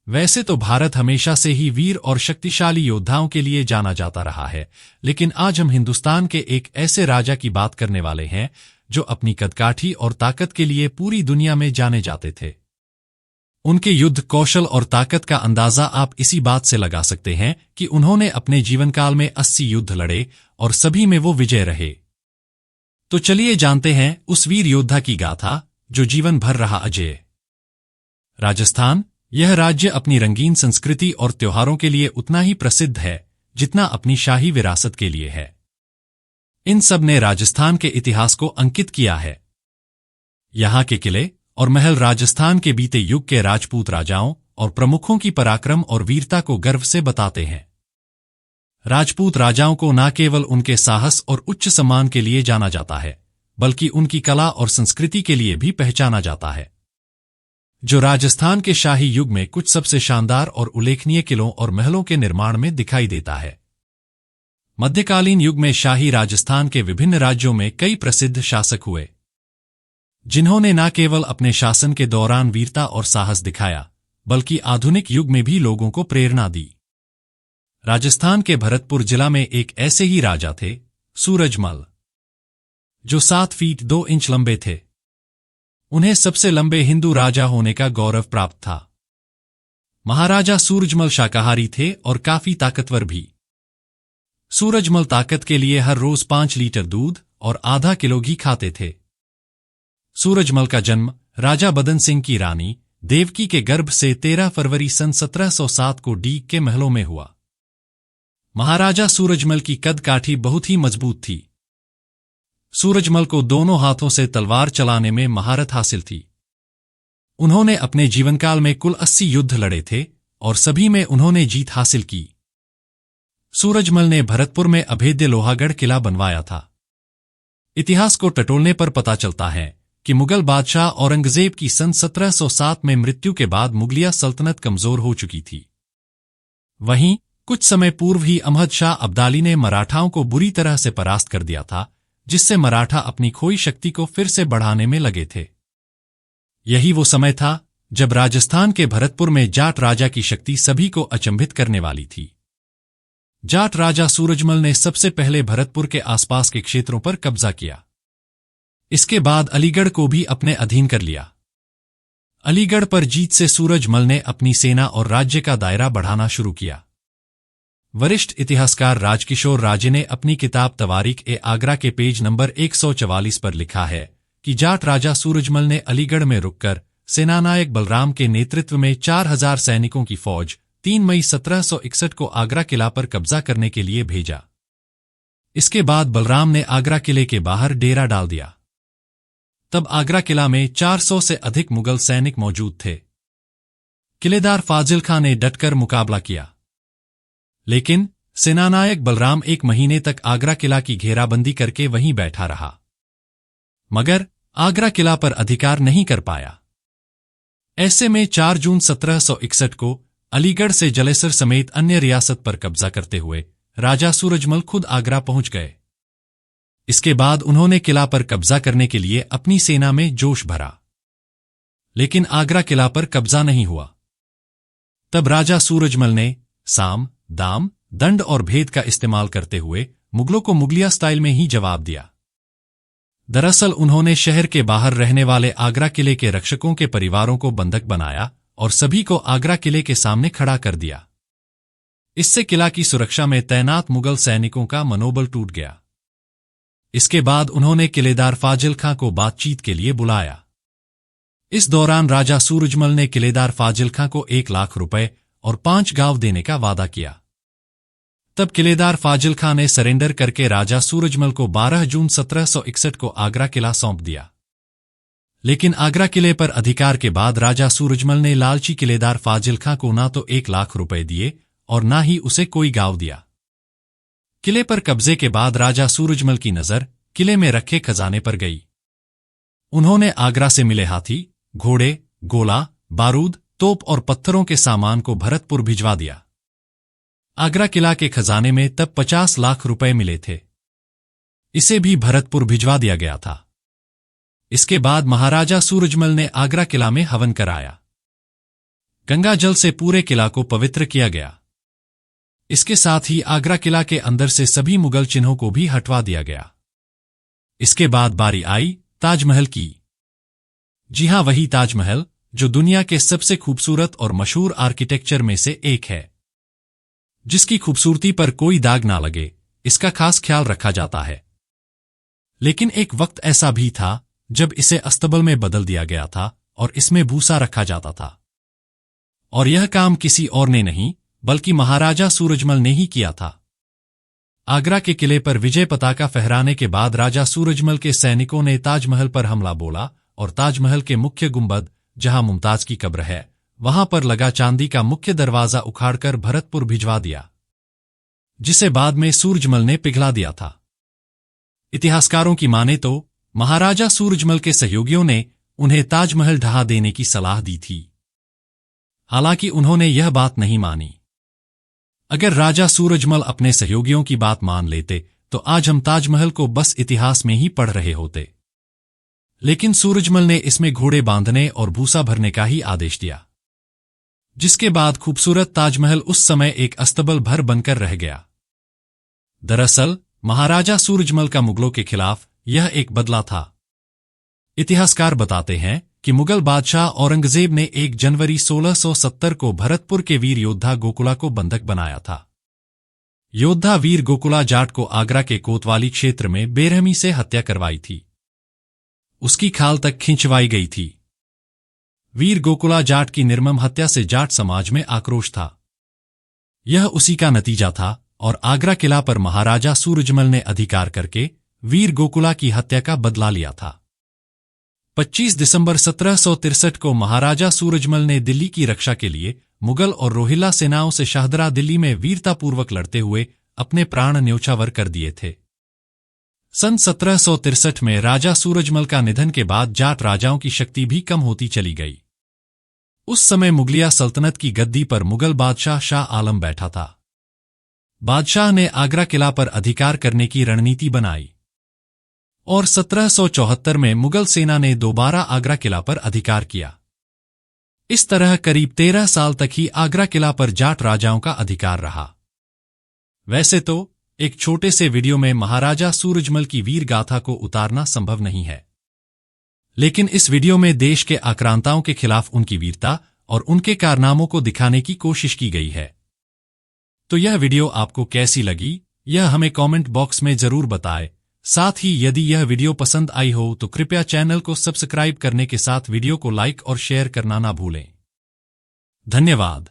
वैसे तो भारत हमेशा से ही वीर और शक्तिशाली योद्धाओं के लिए जाना जाता रहा है, लेकिन आज हम हिंदुस्तान के एक ऐसे राजा की बात करने वाले हैं जो अपनी कदकाठी और ताकत के लिए पूरी दुनिया में जाने जाते थे। उनके युद्ध कौशल और ताकत का अंदाजा आप इसी बात से लगा सकते हैं कि उन्होंने अपने जीवनकाल में 80 युद्ध लड़े और सभी में वो विजय रहे। तो चलिए जानते हैं उस वीर योद्धा की गाथा जो जीवन भर रहा अजेय। राजस्थान, यह राज्य अपनी रंगीन संस्कृति और त्योहारों के लिए उतना ही प्रसिद्ध है जितना अपनी शाही विरासत के लिए है। इन सब ने राजस्थान के इतिहास को अंकित किया है। यहाँ के किले और महल राजस्थान के बीते युग के राजपूत राजाओं और प्रमुखों की पराक्रम और वीरता को गर्व से बताते हैं। राजपूत राजाओं को न केवल उनके साहस और उच्च सम्मान के लिए जाना जाता है, बल्कि उनकी कला और संस्कृति के लिए भी पहचाना जाता है, जो राजस्थान के शाही युग में कुछ सबसे शानदार और उल्लेखनीय किलों और महलों के निर्माण में दिखाई देता है। मध्यकालीन युग में शाही राजस्थान के विभिन्न राज्यों में कई प्रसिद्ध शासक हुए, जिन्होंने न केवल अपने शासन के दौरान वीरता और साहस दिखाया, बल्कि आधुनिक युग में भी लोगों को प्रेरणा दी। राजस्थान के भरतपुर जिला में एक ऐसे ही राजा थे, सूरजमल, जो 7 फीट 2 इंच लंबे थे। उन्हें सबसे लंबे हिंदू राजा होने का गौरव प्राप्त था। महाराजा सूरजमल शाकाहारी थे और काफी ताकतवर भी। सूरजमल ताकत के लिए हर रोज 5 लीटर दूध और आधा किलो घी खाते थे। सूरजमल का जन्म राजा बदन सिंह की रानी देवकी के गर्भ से 13 फरवरी सन 1707 को डीग के महलों में हुआ। महाराजा सूरजमल की कद काठी बहुत ही मजबूत थी। सूरजमल को दोनों हाथों से तलवार चलाने में महारत हासिल थी। उन्होंने अपने जीवनकाल में कुल 80 युद्ध लड़े थे और सभी में उन्होंने जीत हासिल की। सूरजमल ने भरतपुर में अभेद्य लोहागढ़ किला बनवाया था। इतिहास को टटोलने पर पता चलता है कि मुगल बादशाह औरंगजेब की सन 1707 में मृत्यु के बाद मुगलिया सल्तनत कमजोर हो चुकी थी। वहीं कुछ समय पूर्व ही अहमद शाह अब्दाली ने मराठाओं को बुरी तरह से परास्त कर दिया था, जिससे मराठा अपनी खोई शक्ति को फिर से बढ़ाने में लगे थे। यही वो समय था जब राजस्थान के भरतपुर में जाट राजा की शक्ति सभी को अचंभित करने वाली थी। जाट राजा सूरजमल ने सबसे पहले भरतपुर के आसपास के क्षेत्रों पर कब्जा किया। इसके बाद अलीगढ़ को भी अपने अधीन कर लिया। अलीगढ़ पर जीत से सूरजमल ने अपनी सेना और राज्य का दायरा बढ़ाना शुरू किया। वरिष्ठ इतिहासकार राजकिशोर राजे ने अपनी किताब तवारीख-ए-आगरा के पेज नंबर 144 पर लिखा है कि जाट राजा सूरजमल ने अलीगढ़ में रुककर सेनानायक बलराम के नेतृत्व में 4000 सैनिकों की फौज 3 मई 1761 को आगरा किला पर कब्जा करने के लिए भेजा। इसके बाद बलराम ने आगरा किले के बाहर डेरा डाल दिया। तब आगरा किला में 400 से अधिक मुगल सैनिक मौजूद थे। किलेदार फाजिल खां ने डटकर मुकाबला किया, लेकिन सेनानायक बलराम 1 महीने तक आगरा किला की घेराबंदी करके वहीं बैठा रहा, मगर आगरा किला पर अधिकार नहीं कर पाया। ऐसे में 4 जून 1761 को अलीगढ़ से जलेसर समेत अन्य रियासत पर कब्जा करते हुए राजा सूरजमल खुद आगरा पहुंच गए। इसके बाद उन्होंने किला पर कब्जा करने के लिए अपनी सेना में जोश भरा, लेकिन आगरा किला पर कब्जा नहीं हुआ। तब राजा सूरजमल ने साम, दाम, दंड और भेद का इस्तेमाल करते हुए मुगलों को मुगलिया स्टाइल में ही जवाब दिया। दरअसल उन्होंने शहर के बाहर रहने वाले आगरा किले के रक्षकों के परिवारों को बंधक बनाया और सभी को आगरा किले के सामने खड़ा कर दिया। इससे किला की सुरक्षा में तैनात मुगल सैनिकों का मनोबल टूट गया। इसके बाद उन्होंने किलेदार फाजिल खां को बातचीत के लिए बुलाया। इस दौरान राजा सूरजमल ने किलेदार फाजिल खां को 1 लाख रुपए और 5 गांव देने का वादा किया। तब किलेदार फाजिल खां ने सरेंडर करके राजा सूरजमल को 12 जून 1761 को आगरा किला सौंप दिया। लेकिन आगरा किले पर अधिकार के बाद राजा सूरजमल ने लालची किलेदार फाजिल खां को ना तो 1 लाख रुपए दिए और ना ही उसे कोई गांव दिया। किले पर कब्जे के बाद राजा सूरजमल की नजर किले में रखे खजाने पर गई। उन्होंने आगरा से मिले हाथी, घोड़े, गोला, बारूद, तोप और पत्थरों के सामान को भरतपुर भिजवा दिया। आगरा किला के खजाने में तब 50 लाख रुपए मिले थे। इसे भी भरतपुर भिजवा दिया गया था। इसके बाद महाराजा सूरजमल ने आगरा किला में हवन कराया। गंगा जल से पूरे किला को पवित्र किया गया। इसके साथ ही आगरा किला के अंदर से सभी मुगल चिन्हों को भी हटवा दिया गया। इसके बाद बारी आई ताजमहल की। जी हां, वही ताजमहल जो दुनिया के सबसे खूबसूरत और मशहूर आर्किटेक्चर में से एक है, जिसकी खूबसूरती पर कोई दाग ना लगे, इसका खास ख्याल रखा जाता है। लेकिन एक वक्त ऐसा भी था जब इसे अस्तबल में बदल दिया गया था और इसमें भूसा रखा जाता था। और यह काम किसी और ने नहीं बल्कि महाराजा सूरजमल ने ही किया था। आगरा के किले पर विजय पताका फहराने के बाद राजा सूरजमल के सैनिकों ने ताजमहल पर हमला बोला और ताजमहल के मुख्य गुंबद, जहां मुमताज की कब्र है, वहां पर लगा चांदी का मुख्य दरवाजा उखाड़कर भरतपुर भिजवा दिया, जिसे बाद में सूरजमल ने पिघला दिया था। इतिहासकारों की माने तो महाराजा सूरजमल के सहयोगियों ने उन्हें ताजमहल ढहा देने की सलाह दी थी। हालांकि उन्होंने यह बात नहीं मानी। अगर राजा सूरजमल अपने सहयोगियों की बात मान लेते तो आज हम ताजमहल को बस इतिहास में ही पढ़ रहे होते। लेकिन सूरजमल ने इसमें घोड़े बांधने और भूसा भरने का ही आदेश दिया, जिसके बाद खूबसूरत ताजमहल उस समय एक अस्तबल भर बनकर रह गया। दरअसल महाराजा सूरजमल का मुगलों के खिलाफ यह एक बदला था। इतिहासकार बताते हैं कि मुगल बादशाह औरंगजेब ने 1 जनवरी 1670 को भरतपुर के वीर योद्धा गोकुला को बंधक बनाया था। योद्धा वीर गोकुला जाट को आगरा के कोतवाली क्षेत्र में बेरहमी से हत्या करवाई थी। उसकी खाल तक खिंचवाई गई थी। वीर गोकुला जाट की निर्मम हत्या से जाट समाज में आक्रोश था। यह उसी का नतीजा था और आगरा किला पर महाराजा सूरजमल ने अधिकार करके वीर गोकुला की हत्या का बदला लिया था। 25 दिसंबर 1763 को महाराजा सूरजमल ने दिल्ली की रक्षा के लिए मुगल और रोहिल्ला सेनाओं से शाहदरा दिल्ली में वीरतापूर्वक लड़ते हुए अपने प्राण न्योछावर कर दिए थे। सन 1763 में राजा सूरजमल का निधन के बाद जाट राजाओं की शक्ति भी कम होती चली गई। उस समय मुगलिया सल्तनत की गद्दी पर मुगल बादशाह शाह आलम बैठा था। बादशाह ने आगरा किला पर अधिकार करने की रणनीति बनाई और 1774 में मुगल सेना ने दोबारा आगरा किला पर अधिकार किया। इस तरह करीब 13 साल तक ही आगरा किला पर जाट राजाओं का अधिकार रहा। वैसे तो एक छोटे से वीडियो में महाराजा सूरजमल की वीर गाथा को उतारना संभव नहीं है, लेकिन इस वीडियो में देश के आक्रांताओं के खिलाफ उनकी वीरता और उनके कारनामों को दिखाने की कोशिश की गई है। तो यह वीडियो आपको कैसी लगी, यह हमें कमेंट बॉक्स में जरूर बताएं। साथ ही यदि यह वीडियो पसंद आई हो तो कृपया चैनल को सब्सक्राइब करने के साथ वीडियो को लाइक और शेयर करना ना भूलें। धन्यवाद।